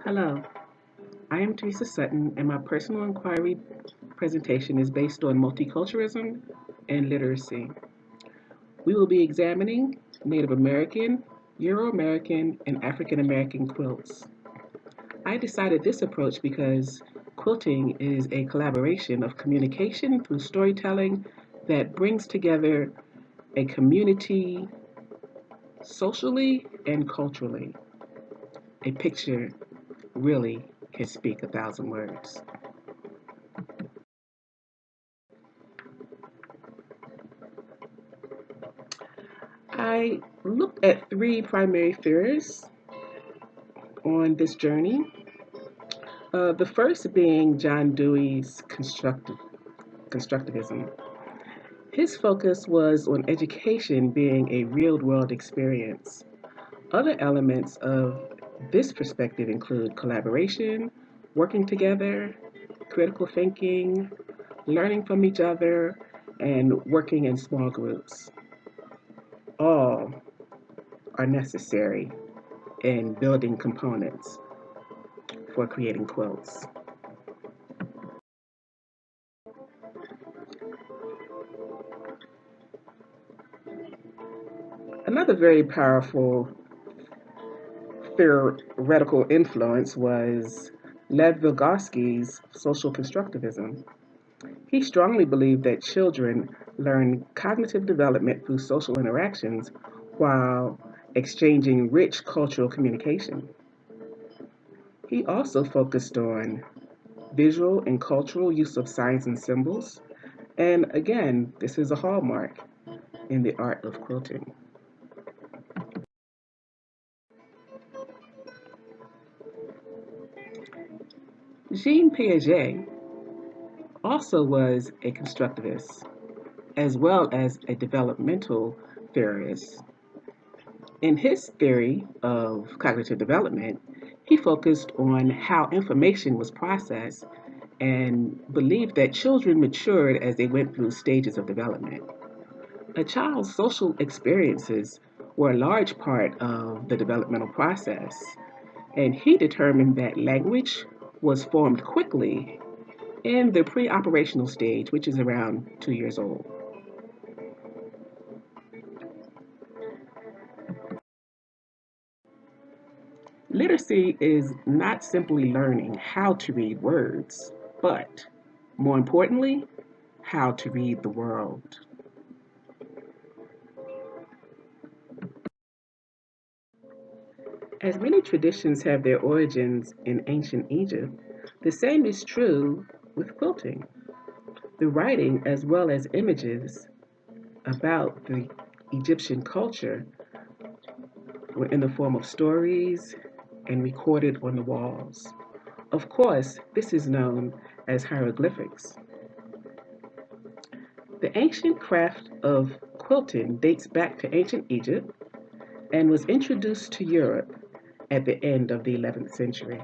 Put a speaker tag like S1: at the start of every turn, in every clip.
S1: Hello, I am Teresa Sutton, and my personal inquiry presentation is based on multiculturalism and literacy. We will be examining Native American, Euro American, and African American quilts. I decided this approach because quilting is a collaboration of communication through storytelling that brings together a community socially and culturally. A picture really can speak a thousand words. I looked at three primary theories on this journey. The first being John Dewey's constructivism. His focus was on education being a real world experience. Other elements of this perspective include collaboration, working together, critical thinking, learning from each other, and working in small groups. All are necessary in building components for creating quilts. Another very powerful theoretical influence was Lev Vygotsky's social constructivism. He strongly believed that children learn cognitive development through social interactions while exchanging rich cultural communication. He also focused on visual and cultural use of signs and symbols, and again, this is a hallmark in the art of quilting. Jean Piaget also was a constructivist as well as a developmental theorist. In his theory of cognitive development, he focused on how information was processed and believed that children matured as they went through stages of development. A child's social experiences were a large part of the developmental process, and he determined that language was formed quickly in the pre operational stage, which is around 2 years old. Literacy is not simply learning how to read words, but more importantly, how to read the world. As many traditions have their origins in ancient Egypt, the same is true with quilting. The writing, as well as images about the Egyptian culture, were in the form of stories and recorded on the walls. Of course, this is known as hieroglyphics. The ancient craft of quilting dates back to ancient Egypt and was introduced to Europe at the end of the 11th century.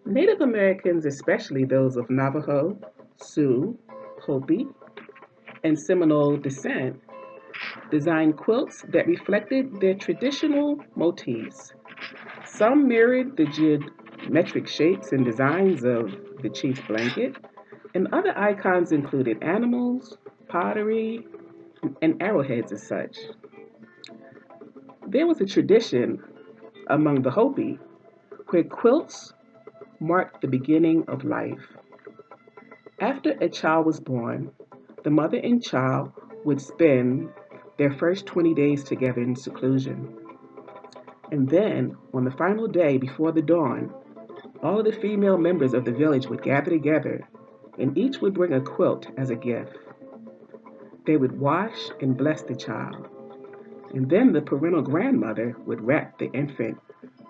S1: Native Americans, especially those of Navajo, Sioux, Hopi, and Seminole descent, designed quilts that reflected their traditional motifs. Some mirrored the geometric shapes and designs of the chief's blanket, and other icons included animals, pottery, and arrowheads as such. There was a tradition among the Hopi where quilts marked the beginning of life. After a child was born, the mother and child would spend their first 20 days together in seclusion. And then, on the final day before the dawn, all of the female members of the village would gather together, and each would bring a quilt as a gift. They would wash and bless the child, and then the parental grandmother would wrap the infant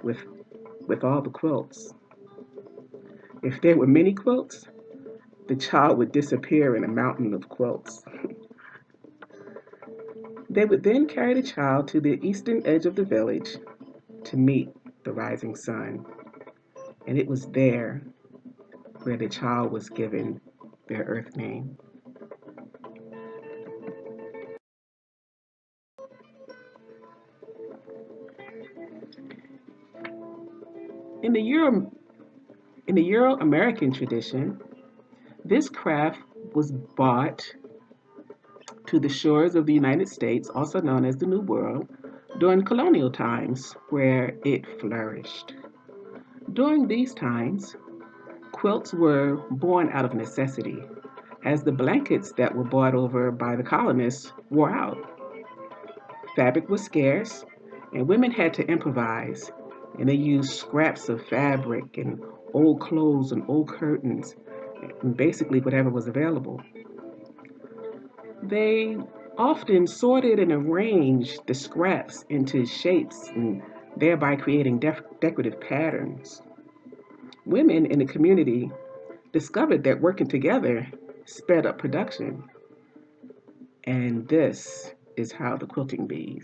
S1: with, with all the quilts. If there were many quilts, the child would disappear in a mountain of quilts. They would then carry the child to the eastern edge of the village to meet the rising sun, and it was there where the child was given their earth name. In the Euro-American tradition, this craft was brought to the shores of the United States, also known as the New World, during colonial times, where it flourished. During these times, quilts were born out of necessity, as the blankets that were brought over by the colonists wore out. Fabric was scarce, and women had to improvise, and they used scraps of fabric and old clothes and old curtains, and basically whatever was available. They often sorted and arranged the scraps into shapes and thereby creating decorative patterns. Women in the community discovered that working together sped up production, and this is how the quilting bee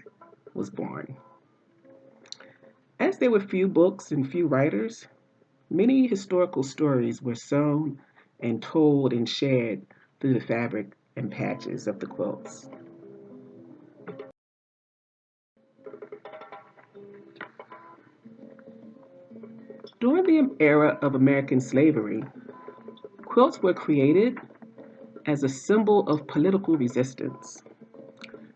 S1: was born. As there were few books and few writers, many historical stories were sewn and told and shared through the fabric and patches of the quilts. During the era of American slavery, quilts were created as a symbol of political resistance.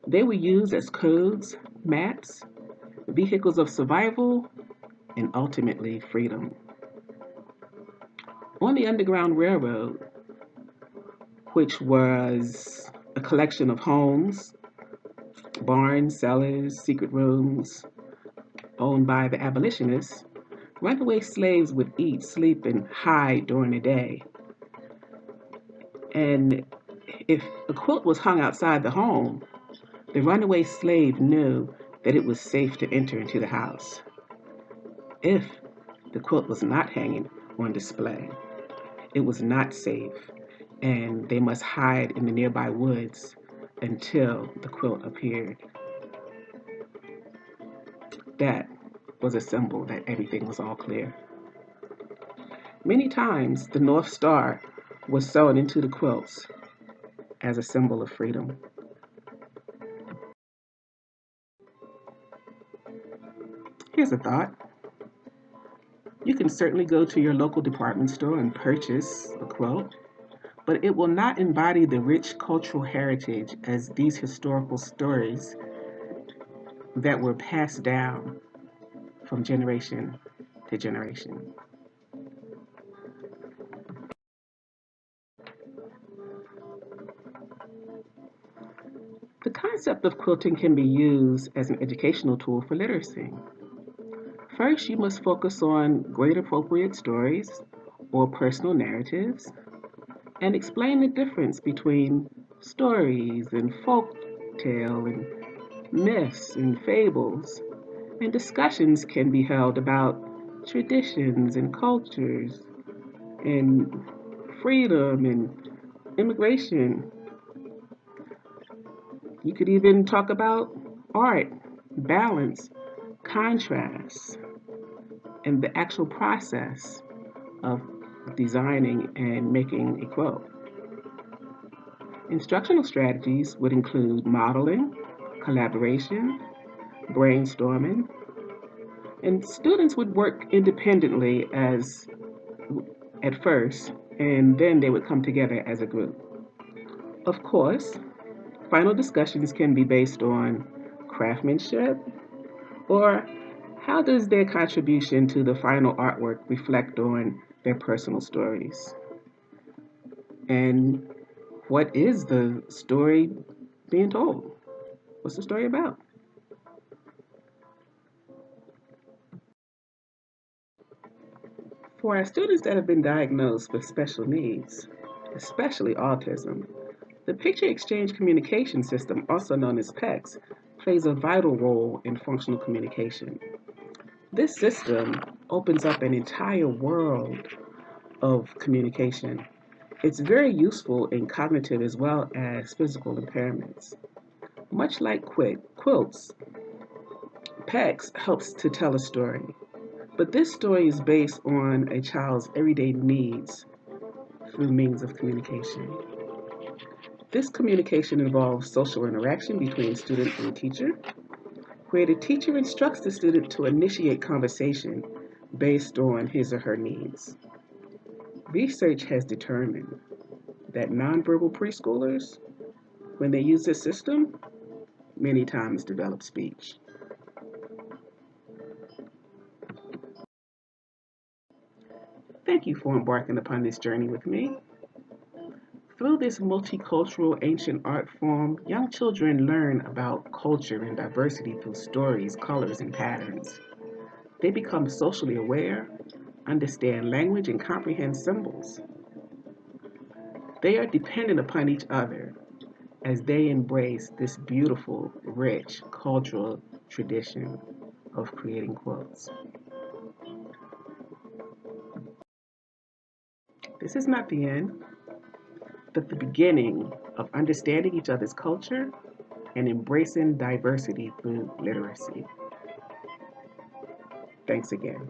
S1: They were used as codes, maps, vehicles of survival, and ultimately freedom. On the Underground Railroad, which was a collection of homes, barns, cellars, secret rooms owned by the abolitionists, runaway slaves would eat, sleep, and hide during the day. And if a quilt was hung outside the home, the runaway slave knew that it was safe to enter into the house. If the quilt was not hanging on display, it was not safe, and they must hide in the nearby woods until the quilt appeared. That was a symbol that everything was all clear. Many times, the North Star was sewn into the quilts as a symbol of freedom. Here's a thought. You can certainly go to your local department store and purchase a quilt, but it will not embody the rich cultural heritage as these historical stories that were passed down from generation to generation. The concept of quilting can be used as an educational tool for literacy. First, you must focus on grade appropriate stories or personal narratives and explain the difference between stories and folk tale and myths and fables. And discussions can be held about traditions and cultures and freedom and immigration. You could even talk about art, balance, contrast, and the actual process of designing and making a quilt. Instructional strategies would include modeling, collaboration, brainstorming, and students would work independently as at first, and then they would come together as a group. Of course, final discussions can be based on craftsmanship or how does their contribution to the final artwork reflect on their personal stories? And what is the story being told? What's the story about? For our students that have been diagnosed with special needs, especially autism, the Picture Exchange Communication System, also known as PECS, plays a vital role in functional communication. This system opens up an entire world of communication. It's very useful in cognitive as well as physical impairments. Much like quilts, PECS helps to tell a story, but this story is based on a child's everyday needs through means of communication. This communication involves social interaction between student and teacher, where the teacher instructs the student to initiate conversation based on his or her needs. Research has determined that nonverbal preschoolers, when they use this system, many times develop speech. Thank you for embarking upon this journey with me. Through this multicultural ancient art form, young children learn about culture and diversity through stories, colors, and patterns. They become socially aware, understand language, and comprehend symbols. They are dependent upon each other as they embrace this beautiful, rich cultural tradition of creating quilts. This is not the end, but the beginning of understanding each other's culture and embracing diversity through literacy. Thanks again.